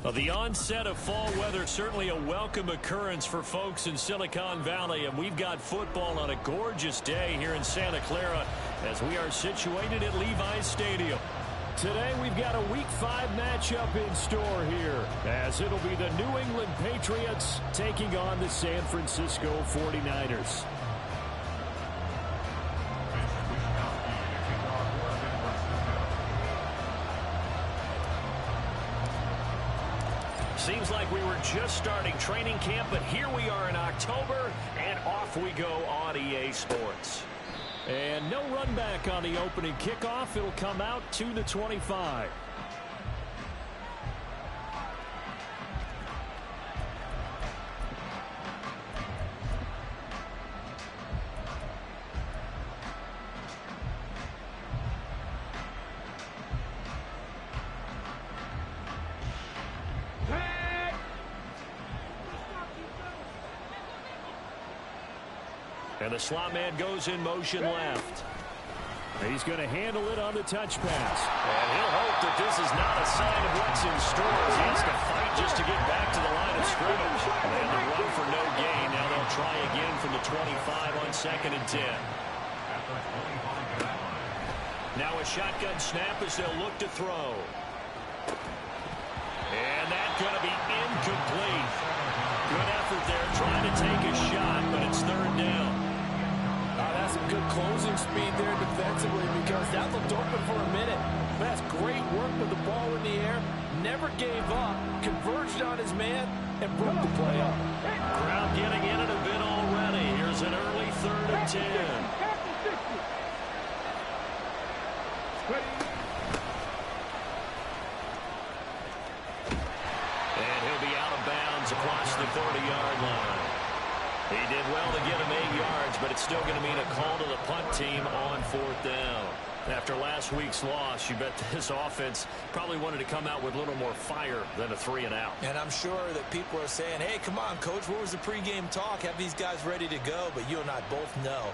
Well, the onset of fall weather, certainly a welcome occurrence for folks in Silicon Valley, and we've got football on a gorgeous day here in Santa Clara as we are situated at Levi's Stadium. Today we've got a Week 5 matchup in store here, as it'll be the New England Patriots taking on the San Francisco 49ers. Seems like we were just starting training camp, but here we are in October, and off we go on EA Sports. And no run back on the opening kickoff. It'll come out to the 25. And the slot man goes in motion left. He's going to handle it on the touch pass. And he'll hope that this is not a sign of what's in store as he has to fight just to get back to the line of scrimmage. And they run for no gain. Now they'll try again from the 25 on 2nd and 10. Now a shotgun snap as they'll look to throw. And that's going to be incomplete. Good effort there trying to take a shot, but it's 3rd down. That's some good closing speed there defensively because that looked open for a minute. That's great work with the ball in the air. Never gave up, converged on his man, and broke the play up. Crowd getting in it a bit already. Here's an early 3rd and 10. And he'll be out of bounds across the 30-yard line. He did well to get him 8 yards, but it's still going to mean a call to the punt team on 4th down. After last week's loss, you bet this offense probably wanted to come out with a little more fire than a 3-and-out. And I'm sure that people are saying, hey, come on, Coach, what was the pregame talk? Have these guys ready to go? But you and I both know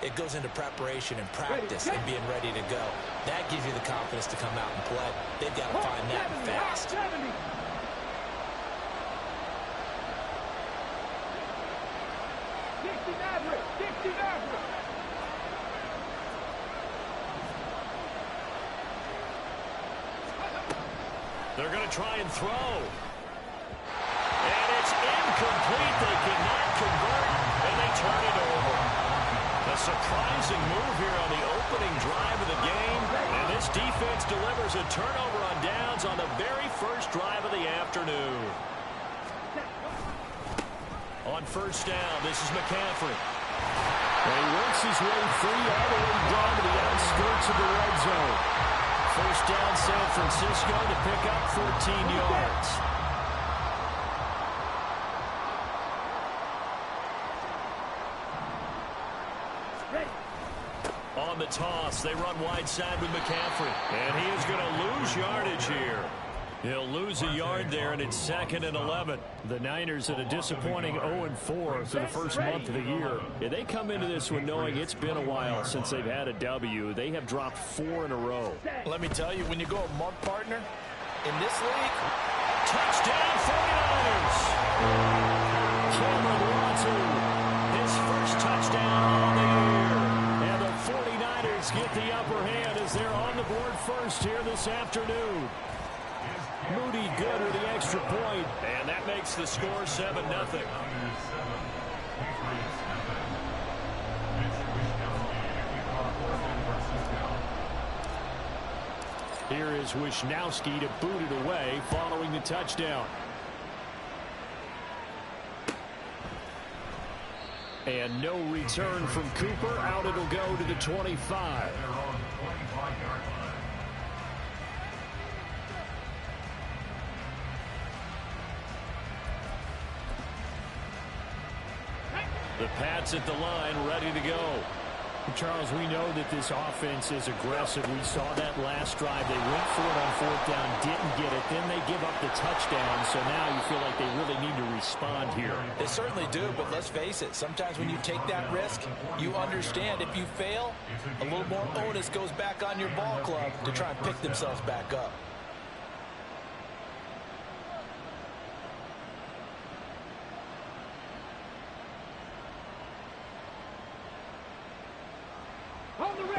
it goes into preparation and practice and being ready to go. That gives you the confidence to come out and play. They've got to find that fast. They're going to try and throw. And it's incomplete. They cannot convert, and they turn it over. A surprising move here on the opening drive of the game. And this defense delivers a turnover on downs on the very first drive of the afternoon. On 1st down, this is McCaffrey. And he works his way free all the way down to the outskirts of the red zone. 1st down, San Francisco to pick up 14 yards. On the toss, they run wide side with McCaffrey. And he is going to lose yardage here. He'll lose a yard there, and it's 2nd and 11. The Niners at a disappointing 0-4 for the first month of the year. Yeah, they come into this one knowing it's been a while since they've had a W. They have dropped 4 in a row. Let me tell you, when you go a month partner in this league, touchdown 49ers! Cameron Watson, his first touchdown on the year. And the 49ers get the upper hand as they're on the board first here this afternoon. Moody good with the extra point, and that makes the score 7-0. Here is Wisnowski to boot it away following the touchdown. And no return from Cooper. Out it'll go to the 25. The Pats at the line, ready to go. Charles, we know that this offense is aggressive. We saw that last drive. They went for it on 4th down, didn't get it. Then they give up the touchdown. So now you feel like they really need to respond here. They certainly do, but let's face it. Sometimes when you take that risk, you understand if you fail, a little more onus goes back on your ball club to try and pick themselves back up.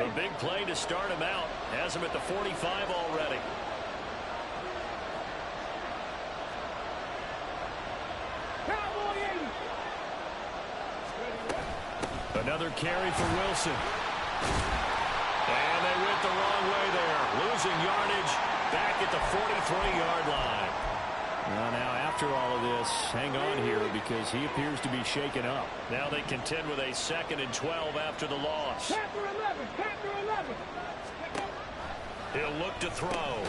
A big play to start him out. Has him at the 45 already. Another carry for Wilson. And they went the wrong way there. Losing yardage back at the 43-yard line. Well, now, after all of this, hang on here because he appears to be shaken up. Now they contend with a 2nd and 12 after the loss. Chapter 11. He'll look to throw.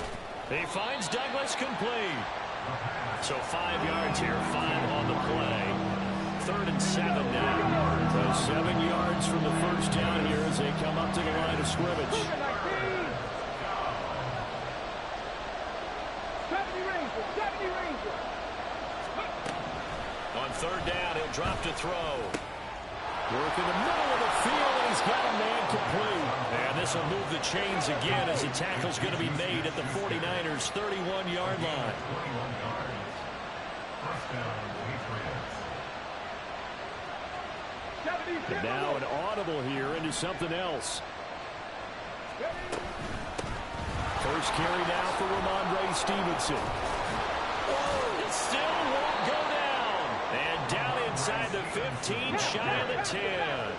He finds Douglas complete. So 5 yards here, 5 on the play. 3rd and 7 now. So 7 yards from the first down here as they come up to the line of scrimmage. On 3rd down, he'll drop to throw. Work in the middle of the field, and he's got a man complete. And this will move the chains again as the tackle's going to be made at the 49ers' 31-yard line. And now an audible here into something else. First carry now for Ramondre Stevenson. Whoa, it still won't go down. And down inside the 15, shy of the 10.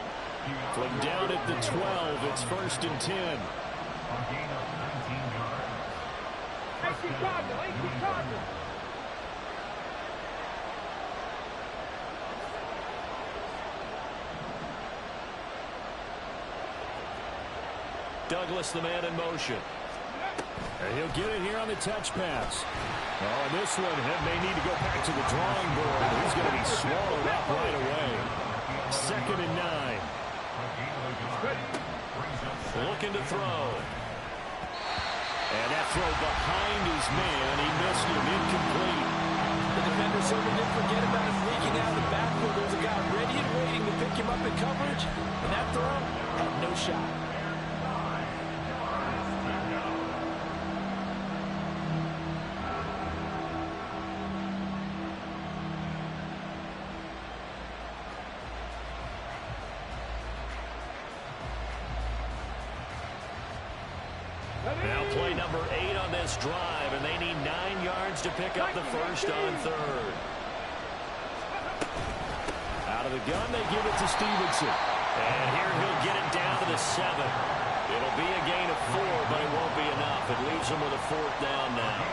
From down at the 12, it's 1st and 10. Douglas, the man in motion. And he'll get it here on the touch pass. Oh, and this one may need to go back to the drawing board. He's going to be swallowed up right away. 2nd and 9. Looking to throw. And that throw behind his man. He missed him. Incomplete. The defender certainly didn't forget about him leaking out of the backfield. There was a guy ready and waiting to pick him up in coverage. And that throw had no shot. Now play number 8 on this drive, and they need 9 yards to pick up the first on 3rd. Out of the gun, they give it to Stevenson. And here he'll get it down to the 7. It'll be a gain of 4, but it won't be enough. It leaves them with a 4th down now.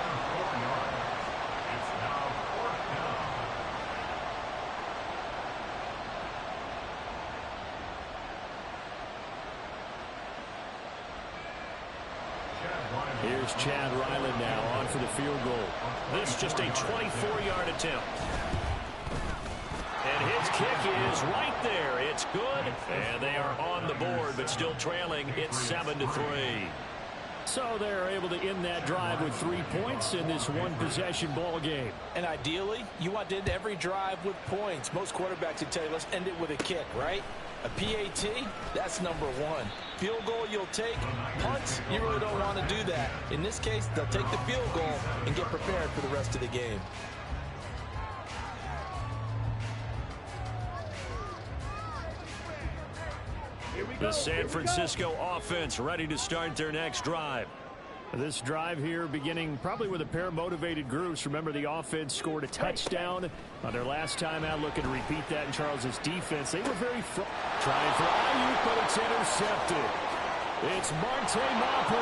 Here's Chad Ryland now on for the field goal. This just a 24-yard attempt. And his kick is right there. It's good. And they are on the board, but still trailing. It's 7-3. So they're able to end that drive with 3 points in this one-possession ball game. And ideally, you want to end every drive with points. Most quarterbacks would tell you, let's end it with a kick, right? A PAT, that's number 1. Field goal you'll take. Punts, you really don't want to do that. In this case, they'll take the field goal and get prepared for the rest of the game. The San Francisco offense ready to start their next drive. This drive here beginning probably with a pair of motivated groups. Remember, the offense scored a touchdown on their last time out. Looking to repeat that in Charles's defense. They were very trying for Ayuk, but it's intercepted. It's Marte Mapu,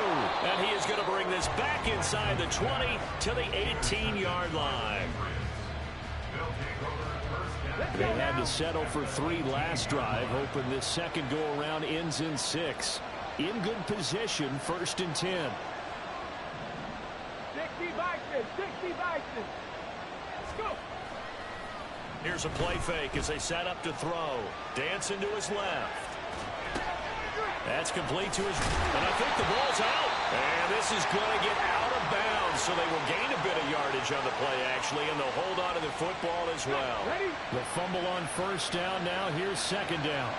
and he is going to bring this back inside the 20 to the 18-yard line. They had to settle for 3 last drive, hoping this second go-around ends in 6. In good position, 1st and 10. 60 Bison. Let's go. Here's a play fake as they set up to throw. Dancing to his left. That's complete to his... And I think the ball's out. And this is going to get out of bounds, so they will gain a bit of yardage on the play, actually, and they'll hold on to the football as well. The fumble on 1st down now. Here's 2nd down.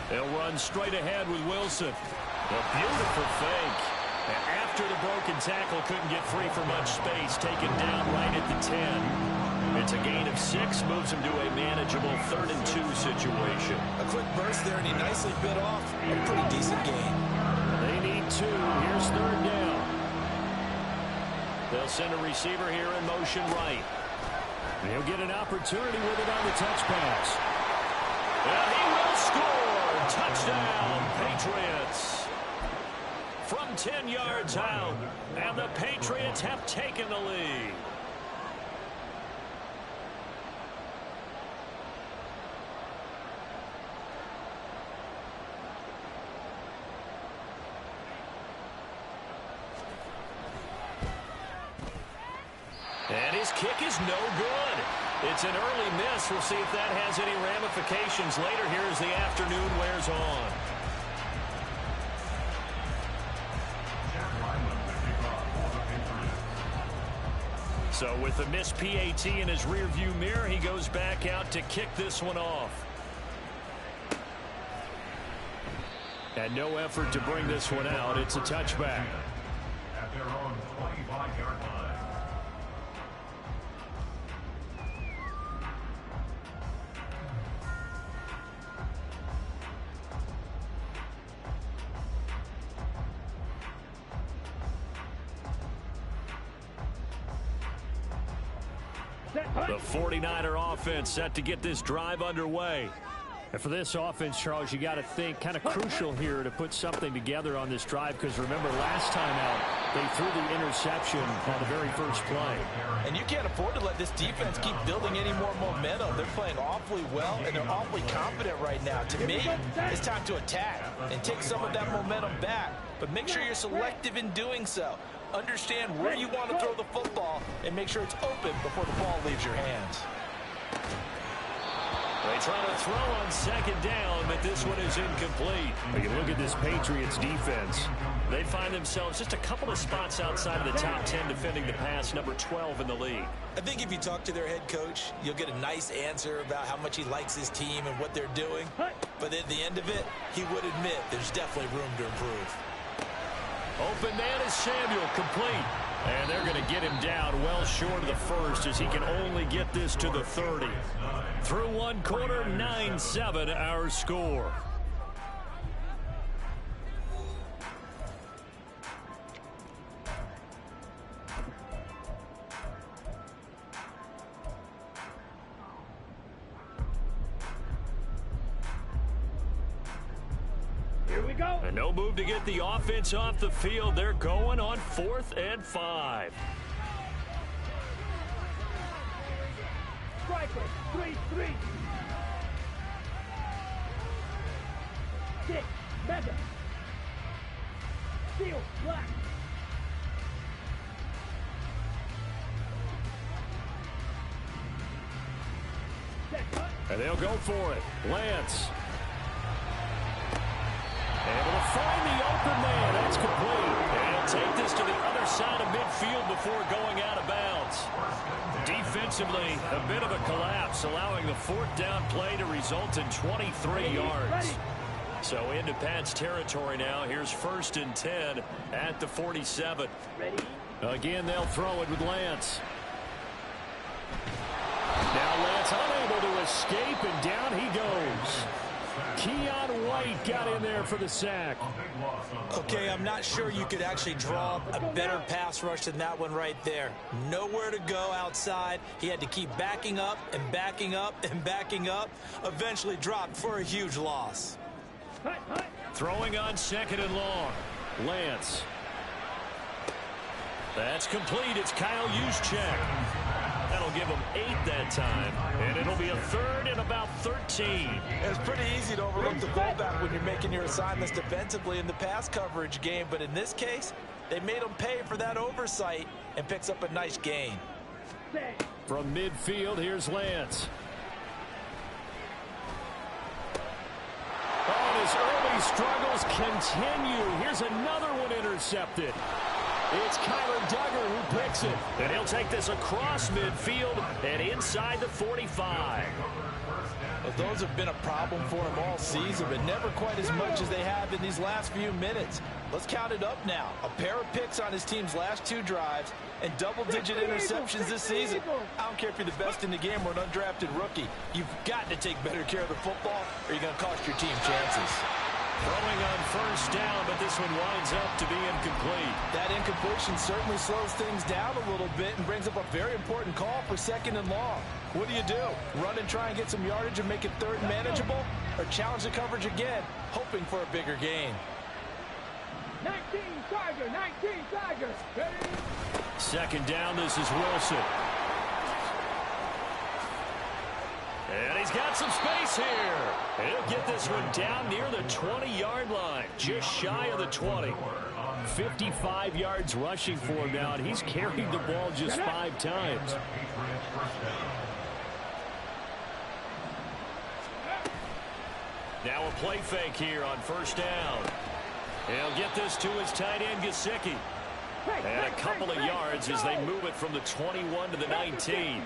They'll run straight ahead with Wilson. A beautiful fake. After the broken tackle, couldn't get free for much space, taken down right at the 10. It's a gain of 6, moves him to a manageable 3rd and 2 situation. A quick burst there, and he nicely bit off a pretty decent gain. They need 2. Here's 3rd down. They'll send a receiver here in motion right. He'll get an opportunity with it on the touch pass. And he will score. Touchdown, Patriots. From 10 yards out, and the Patriots have taken the lead. And his kick is no good. It's an early miss. We'll see if that has any ramifications later here as the afternoon wears on. So with the missed PAT in his rearview mirror, he goes back out to kick this one off. And no effort to bring this one out. It's a touchback. At their own 25-yard line. The 49er offense set to get this drive underway. And for this offense, Charles, you got to think kind of crucial here to put something together on this drive, because remember last time out they threw the interception on the very first play. And you can't afford to let this defense keep building any more momentum. They're playing awfully well, and they're awfully confident right now. To me, it's time to attack and take some of that momentum back. But make sure you're selective in doing so. Understand where you want to throw the football and make sure it's open before the ball leaves your hands. They try to throw on second down, but this one is incomplete. You look at this Patriots defense. They find themselves just a couple of spots outside of the top 10 defending the pass, number 12 in the league. I think if you talk to their head coach, you'll get a nice answer about how much he likes his team and what they're doing. But at the end of it, he would admit there's definitely room to improve. Open man is Samuel, complete. And they're going to get him down well short of the first as he can only get this to the 30. Through one quarter, 9-7 our score. Here we go. And no move to get the offense off the field. They're going on 4th and 5. Striker, 3-3. 6, Mega. Steel, black. And they'll go for it. Lance. Able to find the open man. That's complete. And he'll take this to the other side of midfield before going out of bounds. Defensively, a bit of a collapse, allowing the 4th down play to result in 23 yards. So into Pat's territory now. Here's 1st and 10 at the 47. Again, they'll throw it with Lance. Now Lance unable to escape, and down he goes. Keon White got in there for the sack. Okay, I'm not sure you could actually draw a better pass rush than that one right there. Nowhere to go outside. He had to keep backing up and backing up and backing up. Eventually dropped for a huge loss. Throwing on 2nd and long. Lance. That's complete. It's Kyle Juszczyk. That'll give him 8 that time, and it'll be a 3rd and about 13. It's pretty easy to overlook the fullback when you're making your assignments defensively in the pass coverage game, but in this case, they made him pay for that oversight and picks up a nice gain. From midfield, here's Lance. Oh, and his early struggles continue. Here's another one intercepted. It's Kyler Duggar who picks it. And he'll take this across midfield and inside the 45. Well, those have been a problem for him all season, but never quite as much as they have in these last few minutes. Let's count it up now. A pair of picks on his team's last 2 drives and double-digit interceptions this season. I don't care if you're the best in the game or an undrafted rookie. You've got to take better care of the football or you're going to cost your team chances. Throwing on first down, but this one winds up to be incomplete. That incompletion certainly slows things down a little bit and brings up a very important call for 2nd and long. What do? Run and try and get some yardage and make it 3rd manageable? Or challenge the coverage again, hoping for a bigger gain? 19 Tiger, 19 Tiger. Ready? 2nd down, this is Wilson. And he's got some space here. He'll get this one down near the 20-yard line, just shy of the 20. 55 yards rushing for him now, and he's carried the ball just 5 times. Now a play fake here on first down. He'll get this to his tight end, Gesicki. And a couple of yards as they move it from the 21 to the 19.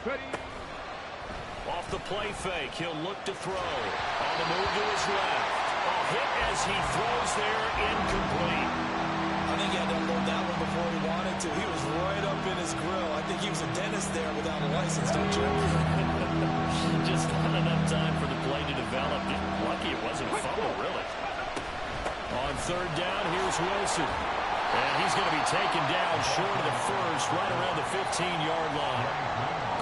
Ready? Off the play fake, he'll look to throw. On the move to his left. A hit as he throws there, incomplete. I think he had to unload that one before he wanted to. He was right up in his grill. I think he was a dentist there without a license, don't you? Just not enough time for the play to develop. Lucky it wasn't a fumble, really. On 3rd down, here's Wilson. And he's going to be taken down short of the first, right around the 15-yard line.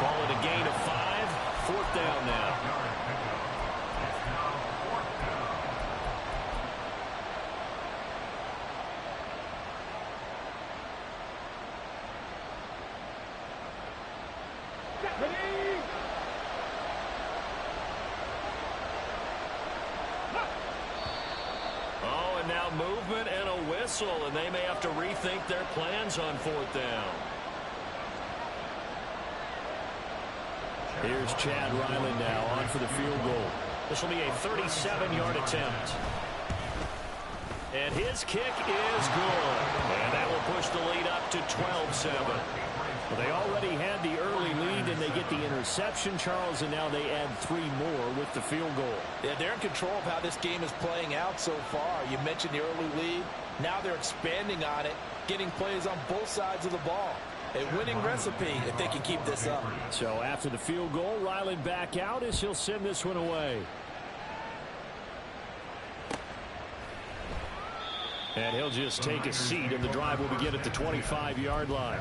Call it a gain of 5. 4th down now. Oh, and now movement and a whistle, and they may have to rethink their plans on 4th down. Here's Chad Ryland now on for the field goal. This will be a 37-yard attempt. And his kick is good. And that will push the lead up to 12-7. Well, they already had the early lead, and they get the interception, Charles, and now they add 3 more with the field goal. Yeah, they're in control of how this game is playing out so far. You mentioned the early lead. Now they're expanding on it, getting plays on both sides of the ball. A winning recipe if they can keep this up. So after the field goal, Ryland back out as he'll send this one away. And he'll just take a seat, and the drive will begin at the 25-yard line.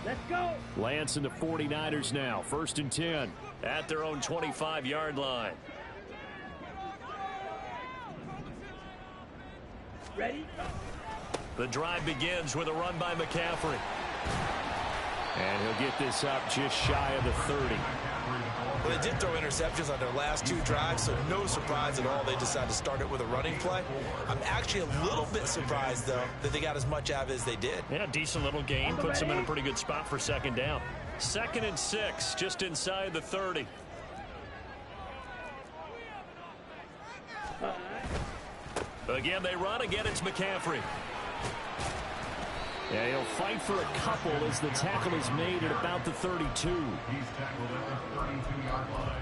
Let's go. Lance and the 49ers now, 1st and 10 at their own 25-yard line. Ready? The drive begins with a run by McCaffrey. And he'll get this up just shy of the 30. Well, they did throw interceptions on their last 2 drives, so no surprise at all they decided to start it with a running play. I'm actually a little bit surprised, though, that they got as much out of it as they did. Yeah, decent little gain. Puts them in a pretty good spot for 2nd down. 2nd and 6, just inside the 30. Again, they run. Again, it's McCaffrey. Yeah, he'll fight for a couple as the tackle is made at about the 32. He's tackled at the 32-yard line.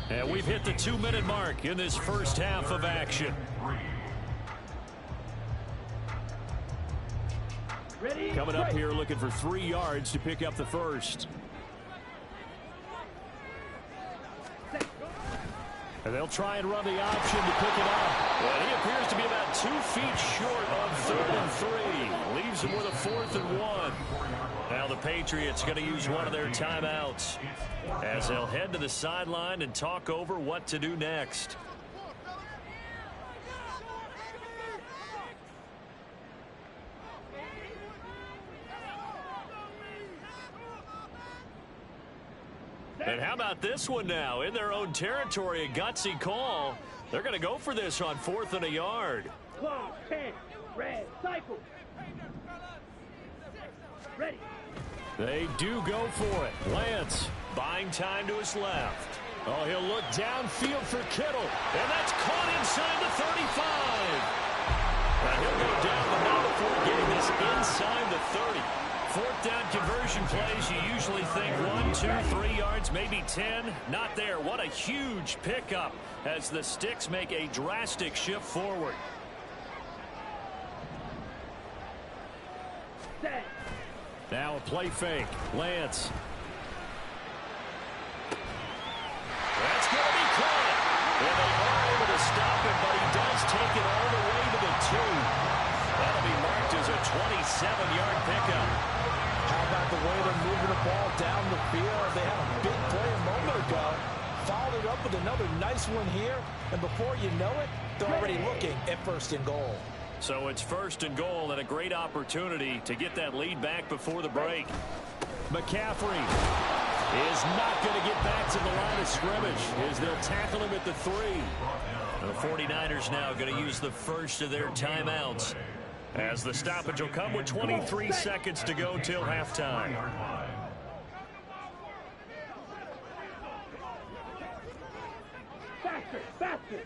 And we've hit the 2-minute mark in this first half of action. Ready? Coming up here looking for 3 yards to pick up the first. And they'll try and run the option to pick it up. Well, he appears to be about 2 feet short on 3rd and 3. Leaves him with a 4th and 1. Now the Patriots going to use one of their timeouts as they'll head to the sideline and talk over what to do next. And how about this one now? In their own territory, a gutsy call. They're going to go for this on 4th and a yard. Close, 10, red, cycle. Ready. They do go for it. Lance buying time to his left. Oh, he'll look downfield for Kittle. And that's caught inside the 35. Now he'll go down, but not before getting this inside the 30. 4th down conversion plays, you usually think 1, 2, 3 yards, maybe 10. Not there. What a huge pickup as the Sticks make a drastic shift forward. Set. Now a play fake. Lance. That's going to be caught. And they are able to stop him, but he does take it all the way to the 2. That'll be marked as a 27-yard pickup. How about the way they're moving the ball down the field? They had a big play a moment ago. Followed it up with another nice one here. And before you know it, they're already looking at 1st and goal. So it's 1st and goal and a great opportunity to get that lead back before the break. McCaffrey is not going to get back to the line of scrimmage as they'll tackle him at the 3. The 49ers now going to use the first of their timeouts as the stoppage will come with 23 seconds to go till halftime. Faster, faster.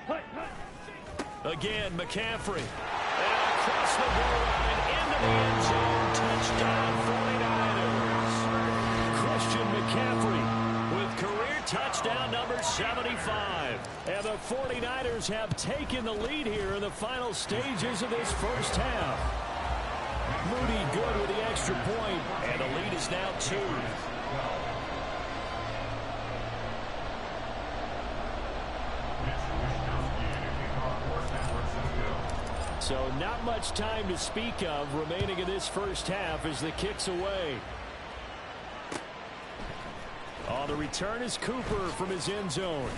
Hut, hut. Again, McCaffrey. And across the goal line into the end zone. Touchdown, 49ers. Christian McCaffrey with career touchdown number 75. And the 49ers have taken the lead here in the final stages of this first half. Moody good with the extra point, and the lead is now 2. So not much time to speak of remaining in this first half as the kick's away. On the return is Cooper from his end zone.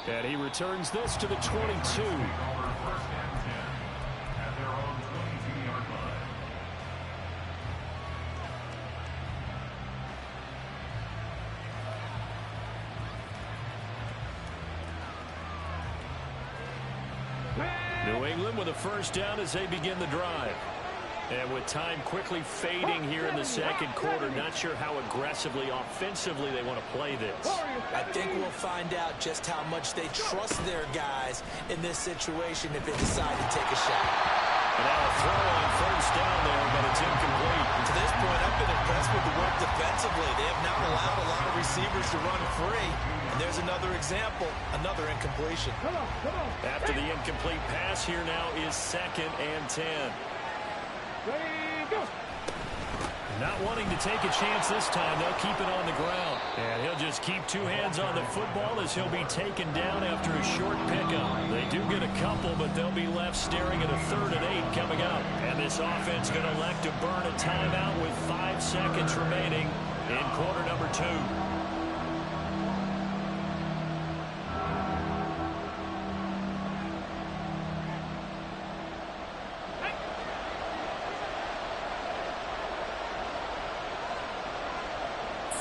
And he returns this to the 22. New England with a first down as they begin the drive. And with time quickly fading here in the second quarter, not sure how aggressively, offensively they want to play this. I think we'll find out just how much they trust their guys in this situation if they decide to take a shot. And now a throw on first down there, but it's incomplete. To this point, I've been impressed with the work defensively. They have not allowed a lot of receivers to run free. And there's another example, another incompletion. Come on, come on. After the incomplete pass, here now is 2nd and 10. Ready, go. Not wanting to take a chance this time, they'll keep it on the ground. And he'll just keep 2 hands on the football as he'll be taken down after a short pickup. They do get a couple, but they'll be left staring at a 3rd and 8 coming up. And this offense going to elect to burn a timeout with 5 seconds remaining in quarter number 2.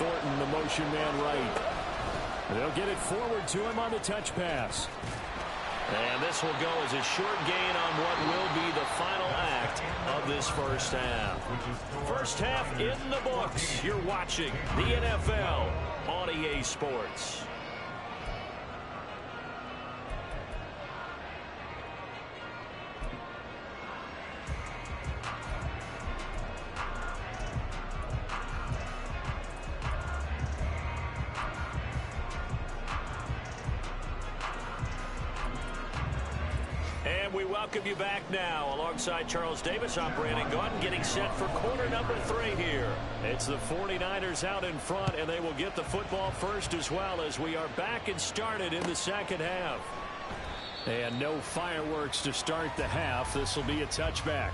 Thornton, the motion man right. They'll get it forward to him on the touch pass. And this will go as a short gain on what will be the final act of this first half. First half in the books. You're watching the NFL on EA Sports. We welcome you back now. Alongside Charles Davis, I'm Brandon Gaudin, getting set for quarter number 3 here. It's the 49ers out in front, and they will get the football first as well as we are back and started in the second half. And no fireworks to start the half. This will be a touchback.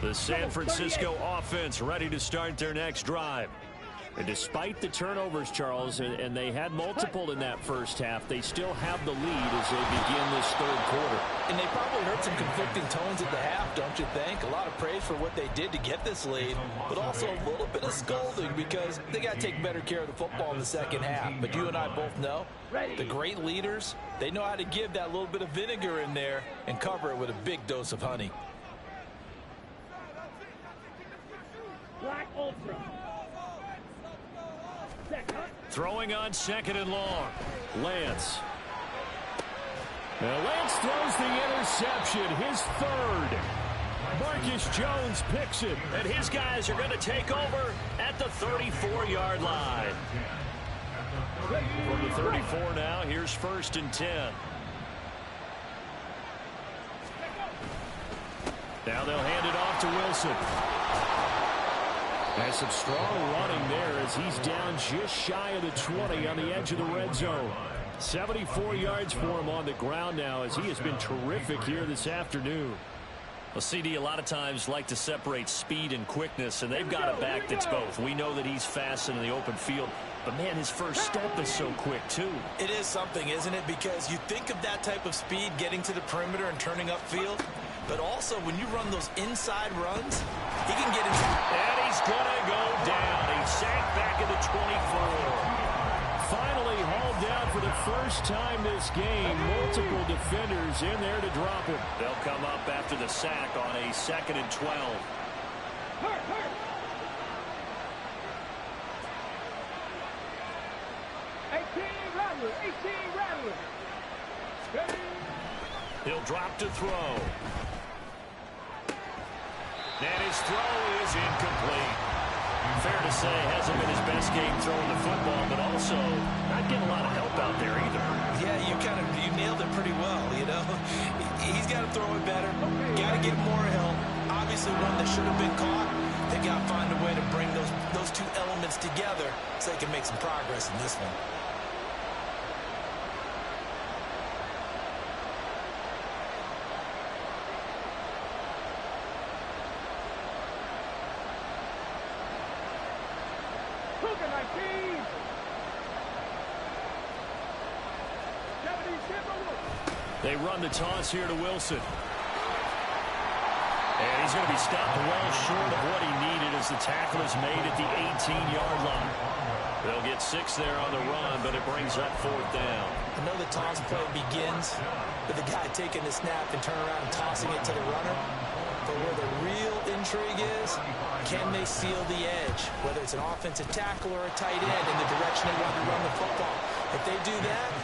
The The San Francisco offense ready to start their next drive. And despite the turnovers, Charles, and they had multiple in that first half, they still have the lead as they begin this third quarter. And they probably heard some conflicting tones at the half, don't you think? A lot of praise for what they did to get this lead, but also a little bit of scolding because they got to take better care of the football in the second half. But you and I both know the great leaders, they know how to give that little bit of vinegar in there and cover it with a big dose of honey. Black Ultra. Throwing on second and long. Lance. Now Lance throws the interception, his third. Marcus Jones picks it, and his guys are going to take over at the 34-yard line. From the 34 now, here's 1st and 10. Now they'll hand it off to Wilson. Has some strong running there as he's down just shy of the 20 on the edge of the red zone. 74 yards for him on the ground now as he has been terrific here this afternoon. Well, CD, a lot of times like to separate speed and quickness, and they've got a back that's both. We know that he's fast in the open field, but, man, his first step is so quick, too. It is something, isn't it? Because you think of that type of speed getting to the perimeter and turning upfield, but also when you run those inside runs, he can get into... And he's going to go down. He sank back at the 24. Finally hauled down for the first time this game. Multiple defenders in there to drop him. They'll come up after the sack on a 2nd and 12. Hurt. 18 Rattler. Ready. He'll drop to throw. And his throw is incomplete. Fair to say, hasn't been his best game throwing the football, but also not getting a lot of help out there either. Yeah, you nailed it pretty well, you know. He's got to throw it better. Got to get more help. Obviously, one that should have been caught. They got to find a way to bring those two elements together so they can make some progress in this one. They run the toss here to Wilson. And he's going to be stopped well short of what he needed as the tackle is made at the 18-yard line. They'll get 6 there on the run, but it brings up 4th down. I know the toss play begins with the guy taking the snap and turning around and tossing it to the runner. But where the real intrigue is, can they seal the edge? Whether it's an offensive tackle or a tight end in the direction they want to run the football. If they do that,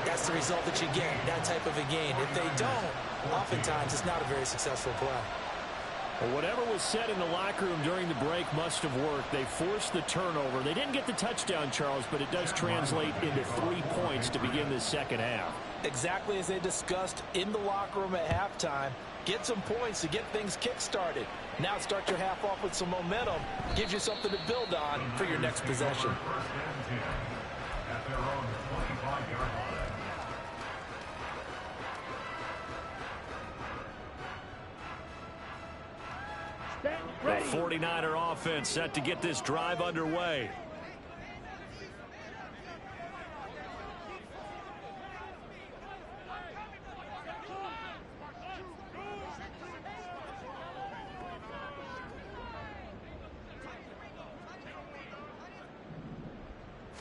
that's the result that you get, that type of a gain. If they don't, oftentimes it's not a very successful play. Well, whatever was said in the locker room during the break must have worked. They forced the turnover. They didn't get the touchdown, Charles, but it does translate into 3 points to begin the second half. Exactly as they discussed in the locker room at halftime. Get some points to get things kick-started. Now start your half off with some momentum. Gives you something to build on for your next possession. The 49er offense set to get this drive underway.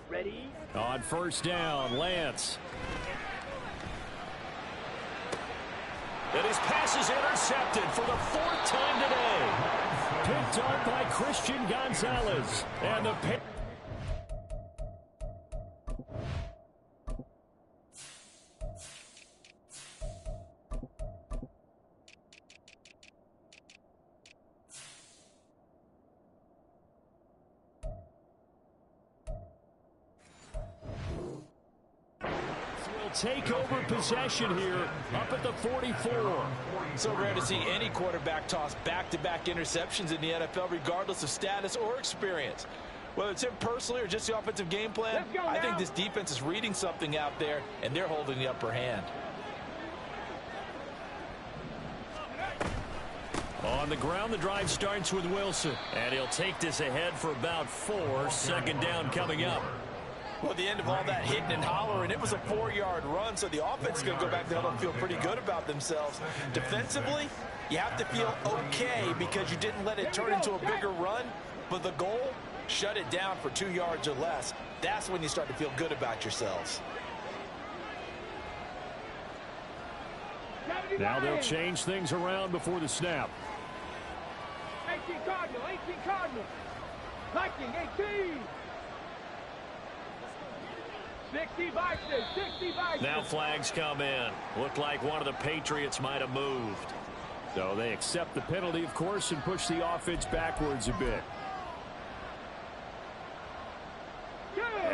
Ready. On 1st down, Lance. And his pass is intercepted for the 4th time today. Picked up by Christian Gonzalez. And the pick. Take over possession here up at the 44. So rare to see any quarterback toss back-to-back interceptions in the NFL, regardless of status or experience. Whether it's him personally or just the offensive game plan, I think this defense is reading something out there, and they're holding the upper hand. On On the ground, the drive starts with Wilson. And he'll take this ahead for about 4. Second down coming up. Well, at the end of all that hitting and hollering, it was a 4-yard run, so the offense is going to go back there and feel pretty good about themselves. Defensively, you have to feel okay because you didn't let it turn into a bigger run, but the goal, shut it down for 2 yards or less. That's when you start to feel good about yourselves. Now they'll change things around before the snap. 18 Cardinal, 18 Cardinal. Viking, 18. 60 Vikings, 60 Vikings. Now flags come in. Looked like one of the Patriots might have moved. So they accept the penalty, of course, and push the offense backwards a bit.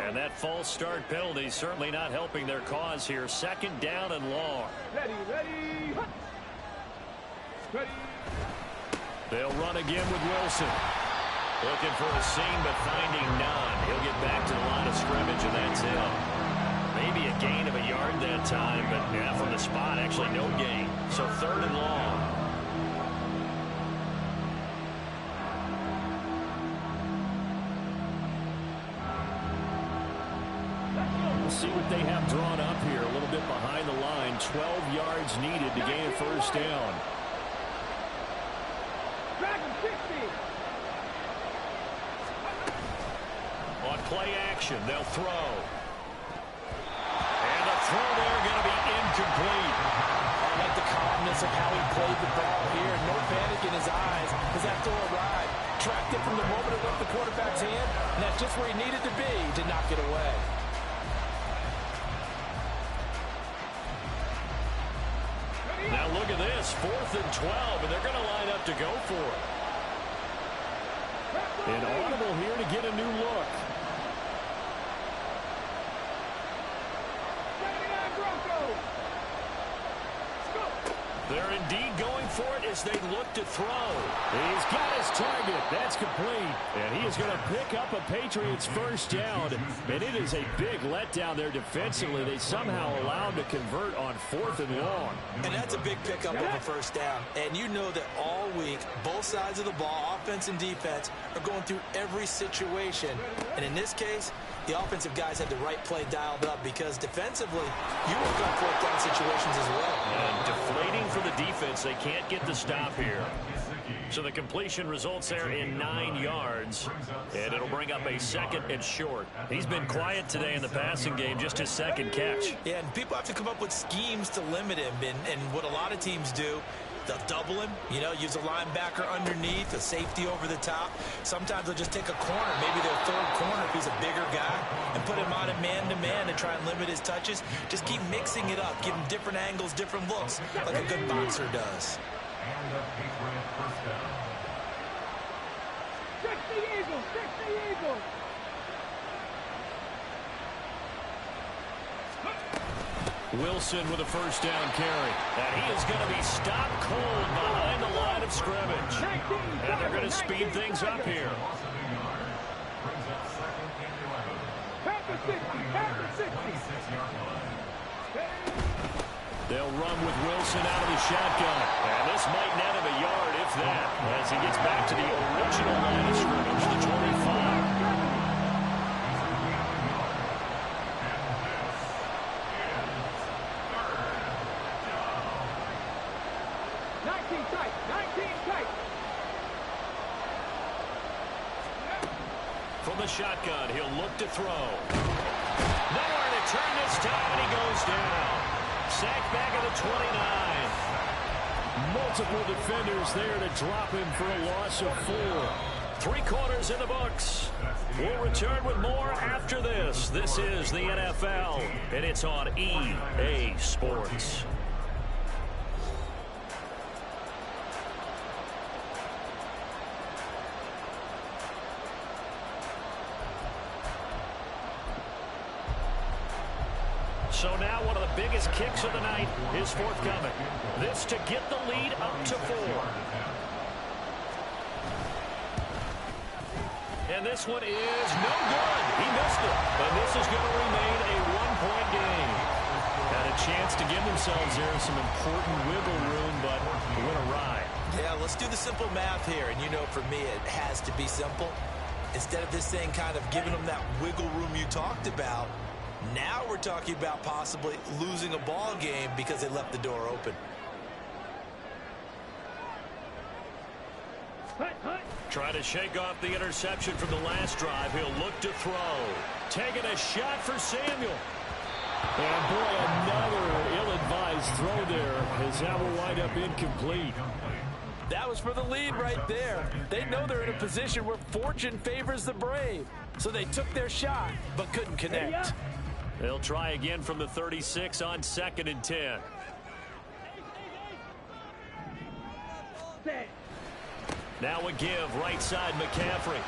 And that false start penalty certainly not helping their cause here. Second down and long. Ready, ready. Ready. They'll run again with Wilson. Looking for a seam, but finding none. He'll get back to the line of scrimmage, and that's it. Maybe a gain of a yard that time, but yeah, from the spot, actually no gain. So third and long. See what they have drawn up here. A little bit behind the line. 12 yards needed to gain a first down. Dragon 60. On play action, they'll throw. And the throw there going to be incomplete. I like the calmness of how he played the ball here. No panic in his eyes as that throw arrived. Tracked it from the moment it left the quarterback's hand, and that's just where he needed to be to knock it away. Now look at this, 4th and 12, and they're going to line up to go for it. An audible here to get a new look. 79 Broncos. They're indeed going for it as they look to throw. He's got his target. That's complete. And he is going to pick up a Patriots first down. And it is a big letdown there defensively. They somehow allowed to convert on 4th and long. And that's a big pickup of a first down. And you know that all week, both sides of the ball, offense and defense, are going through every situation. And in this case, the offensive guys had the right play dialed up because defensively, you work on 4th down situations as well. And deflating for the defense. They can't get the stop here. So the completion results there in 9 yards. And it'll bring up a 2nd and short. He's been quiet today in the passing game, just his 2nd catch. Yeah, and people have to come up with schemes to limit him. And what a lot of teams do, they'll double him, use a linebacker underneath, a safety over the top. Sometimes they'll just take a corner, maybe their 3rd corner if he's a bigger guy, and put him on a man-to-man and try and limit his touches. Just keep mixing it up, give him different angles, different looks, like a good boxer does. And a Patriot first down. 60 Eagles, 60 Eagles. Wilson with a first down carry. And he is going to be stopped cold behind the line of scrimmage. And they're going to speed things up here. Brings up 2nd and 11. Packer 60, Packer 60. 26-yard line. They'll run with Wilson out of the shotgun. And this might net him a yard, if that, as he gets back to the original line of scrimmage, the 25. 19 tight, 19 tight. From the shotgun, he'll look to throw. Nowhere to turn this time, and he goes down. Sacked back at the 29. Multiple defenders there to drop him for a loss of 4. 3 quarters in the books. We'll return with more after this. This is the NFL, and it's on EA Sports. So now one of the biggest kicks of the night is forthcoming. This to get the lead up to 4. And this one is no good. He missed it. And this is going to remain a 1-point game. Had a chance to give themselves there some important wiggle room, but went awry. Yeah, let's do the simple math here. And you know, for me, it has to be simple. Instead of this thing kind of giving them that wiggle room you talked about, now we're talking about possibly losing a ball game because they left the door open. Trying to shake off the interception from the last drive. He'll look to throw. Taking a shot for Samuel. And boy, another ill-advised throw there as that will wind up incomplete. That was for the lead right there. They know they're in a position where fortune favors the brave. So they took their shot, but couldn't connect. They'll try again from the 36 on 2nd and 10. Now a give, right side McCaffrey.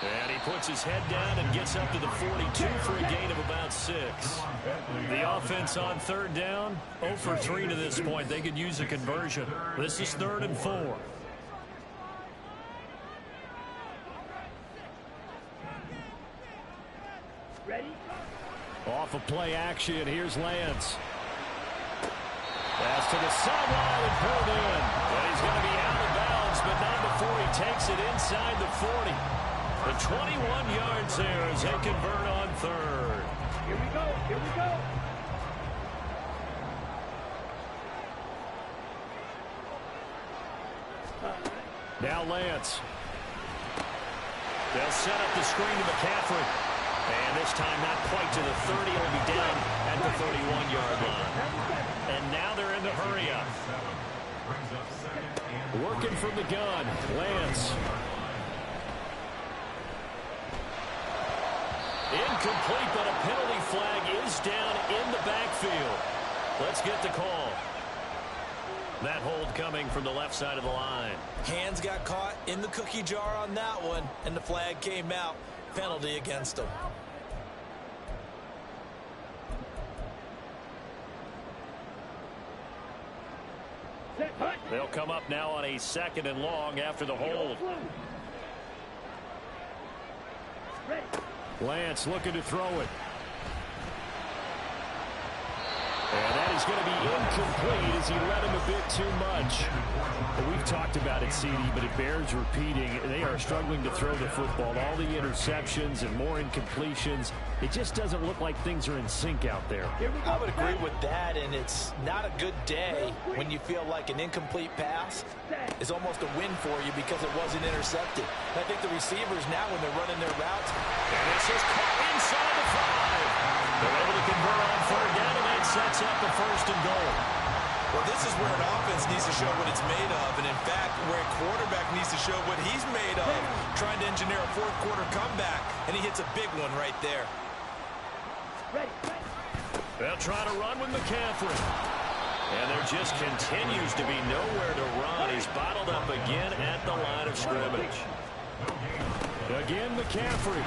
And he puts his head down and gets up to the 42 for a gain of about 6. The offense on 3rd down, 0 for 3 to this point. They could use a conversion. This is 3rd and 4. Ready? Off of play action, here's Lance. Pass to the sideline and pulled in. And he's going to be out of bounds, but not before he takes it inside the 40. The 21 yards there as they convert on 3rd. Here we go. Here we go. Now Lance. They'll set up the screen to McCaffrey. And this time not quite to the 30. It'll be down at the 31-yard line. And now they're in the hurry-up. Working from the gun. Lance. Incomplete, but a penalty flag is down in the backfield. Let's get the call. That hold coming from the left side of the line. Hands got caught in the cookie jar on that one, and the flag came out. Penalty against them. They'll come up now on a 2nd and long after the hold. Lance looking to throw it. And that is going to be incomplete as he led him a bit too much. And we've talked about it, CD, but it bears repeating. They are struggling to throw the football. All the interceptions and more incompletions. It just doesn't look like things are in sync out there. I would agree with that, and it's not a good day when you feel like an incomplete pass is almost a win for you because it wasn't intercepted. And I think the receivers now, when they're running their routes, and it's just caught inside the 5. They're able to convert on 3rd down, and that sets up the 1st and goal. well, this is where an offense needs to show what it's made of, and in fact, where a quarterback needs to show what he's made of, trying to engineer a 4th quarter comeback, and he hits a big one right there. They'll try to run with McCaffrey. And there just continues to be nowhere to run. He's bottled up again at the line of scrimmage. Again, McCaffrey.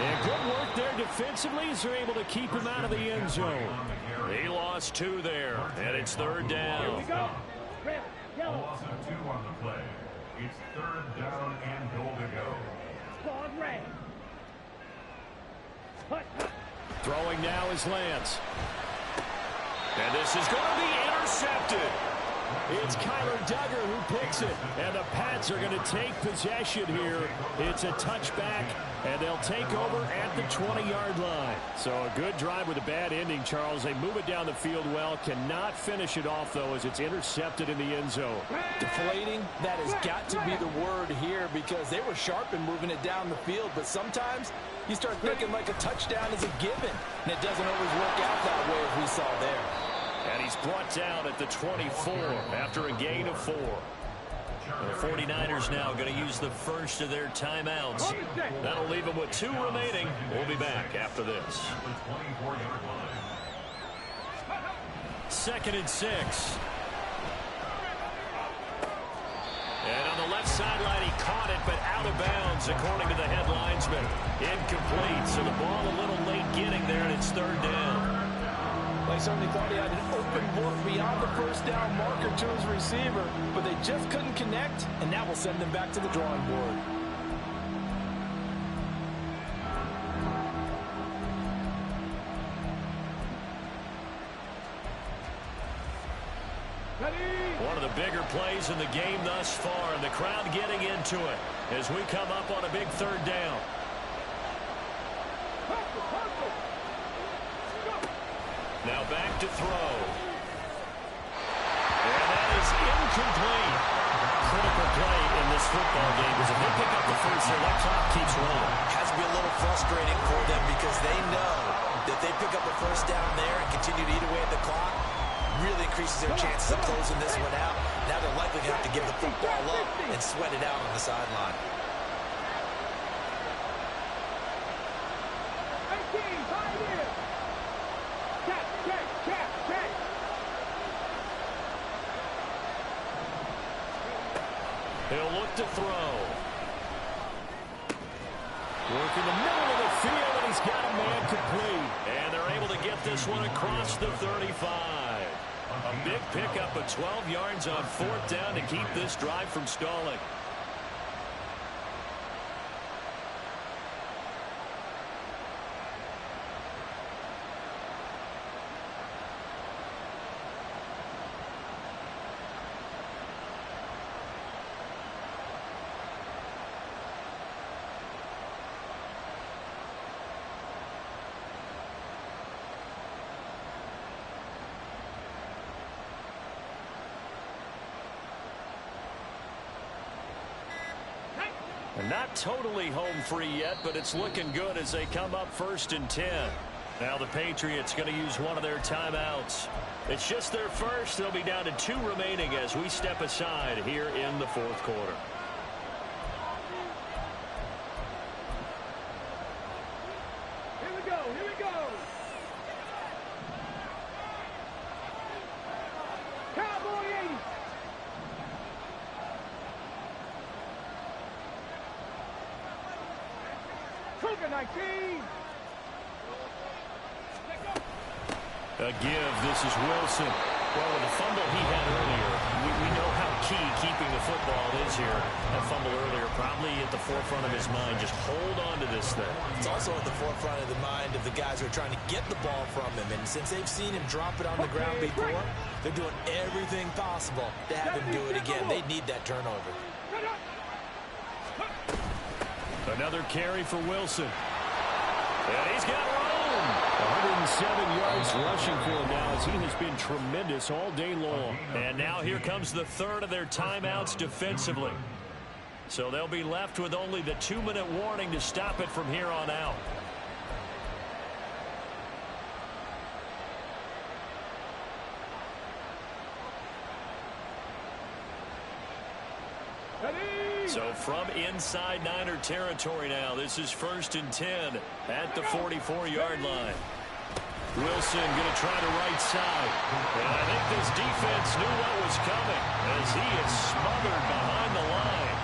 And good work there defensively as they're able to keep him out of the end zone. He lost 2 there, and it's 3rd down. Here we go. A loss of 2 on the play. It's 3rd down and goal to go. Squad red. Throwing now is Lance. And this is going to be intercepted. It's Kyler Duggar who picks it. And the Pats are going to take possession here. It's a touchback, and they'll take over at the 20-yard line. So a good drive with a bad ending, Charles. They move it down the field well. Cannot finish it off, though, as it's intercepted in the end zone. Deflating, that has got to be the word here because they were sharp in moving it down the field. But sometimes you start thinking like a touchdown is a given, and it doesn't always work out that way as we saw there. And he's brought down at the 24 after a gain of 4. The 49ers now going to use the first of their timeouts. That'll leave them with 2 remaining. We'll be back after this. 2nd and 6. And on the left sideline, he caught it, but out of bounds, according to the head linesman. Incomplete, so the ball a little late getting there, and it's 3rd down. They certainly thought he had an open book beyond the 1st down marker to his receiver, but they just couldn't connect, and that will send them back to the drawing board. One of the bigger plays in the game thus far, and the crowd getting into it as we come up on a big third down. Now back to throw. And that is incomplete. Critical play in this football game because if they pick up the first, that clock keeps rolling. Has to be a little frustrating for them because they know that they pick up a first down there and continue to eat away at the clock, really increases their chances of closing this one out. Now they're likely going to have to give the football up and sweat it out on the sideline. He'll look to throw. Working the middle of the field, and he's got a man complete. And they're able to get this one across the 35. A big pickup of 12 yards on fourth down to keep this drive from stalling. Not totally home free yet, but it's looking good as they come up 1st and 10. Now the Patriots going to use one of their timeouts. It's just their first. They'll be down to 2 remaining as we step aside here in the 4th quarter. Here we go, here we go. Cowboy 80. Cougar 19. A give. This is Wilson. Well, with the fumble he had earlier, we know how key keeping the football is here. That fumble earlier probably at the forefront of his mind. Just hold on to this thing. It's also at the forefront of the mind of the guys who are trying to get the ball from him. And since they've seen him drop it on the ground before, they're doing everything possible to have him do it again. They need that turnover. Another carry for Wilson. And he's got room. 107 yards rushing for him now as he has been tremendous all day long. And now here comes the third of their timeouts defensively. So they'll be left with only the 2-minute warning to stop it from here on out. So from inside Niner territory now, this is 1st and 10 at the 44-yard line. Wilson going to try the right side. And I think this defense knew what was coming as he is smothered behind the line.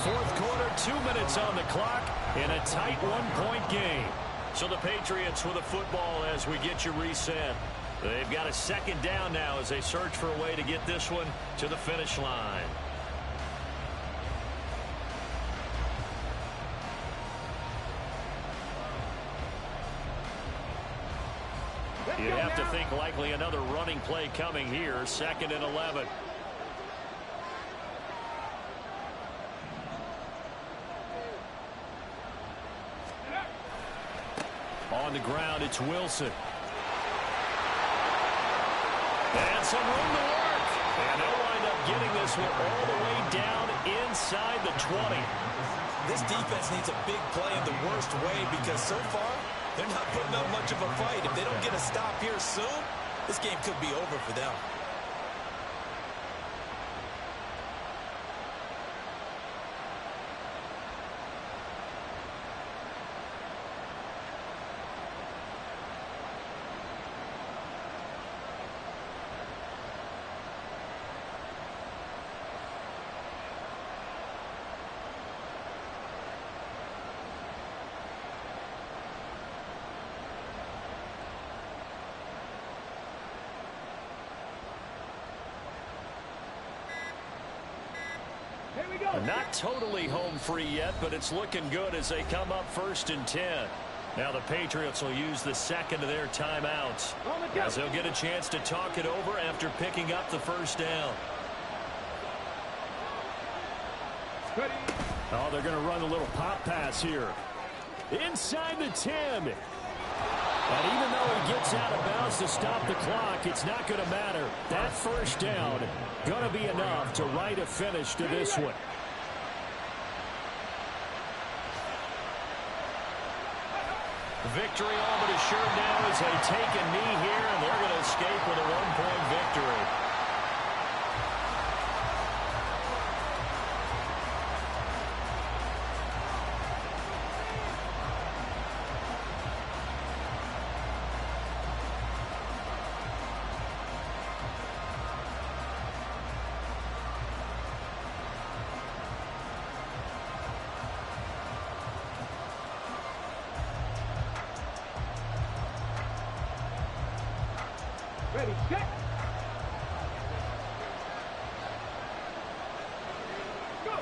4th quarter, 2 minutes on the clock in a tight 1-point game. So the Patriots with a football as we get you reset. They've got a 2nd down now as they search for a way to get this one to the finish line. You have to think likely another running play coming here. 2nd and 11. On the ground, it's Wilson. And some room to work. And they'll wind up getting this one all the way down inside the 20. This defense needs a big play in the worst way because so far, they're not putting up much of a fight. If they don't get a stop here soon, this game could be over for them. Not totally home free yet, but it's looking good as they come up 1st and 10. Now the Patriots will use the second of their timeouts as they'll get a chance to talk it over after picking up the first down. Oh, they're going to run a little pop pass here. Inside the 10. And even though he gets out of bounds to stop the clock, it's not going to matter. That first down going to be enough to write a finish to this one. Victory all but assured now as they take a knee here, and they're going to escape with a one-point victory. Ready, set. Go.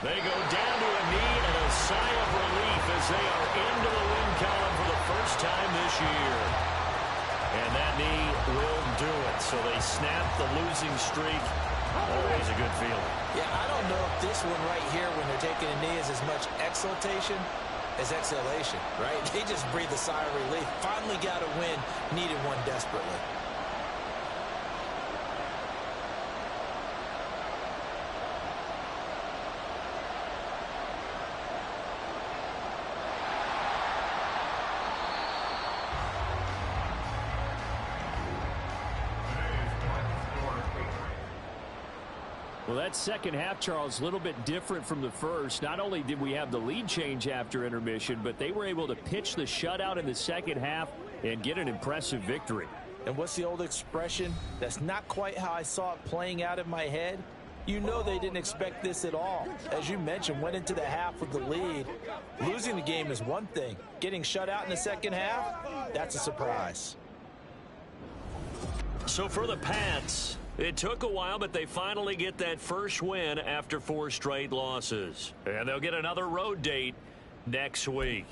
They go down to a knee and a sigh of relief as they are into the win column for the first time this year. And that knee will do it. So they snap the losing streak. Always a good feeling. Yeah, I don't know if this one right here when they're taking a knee is as much exultation as exhalation, right? They just breathe a sigh of relief. Finally got a win, needed one desperately. Well, that second half, Charles, a little bit different from the first. Not only did we have the lead change after intermission, but they were able to pitch the shutout in the second half and get an impressive victory. And what's the old expression? That's not quite how I saw it playing out in my head. You know they didn't expect this at all. As you mentioned, went into the half with the lead. Losing the game is one thing. Getting shut out in the second half, that's a surprise. So for the Pats, it took a while, but they finally get that first win after 4 straight losses. And they'll get another road date next week.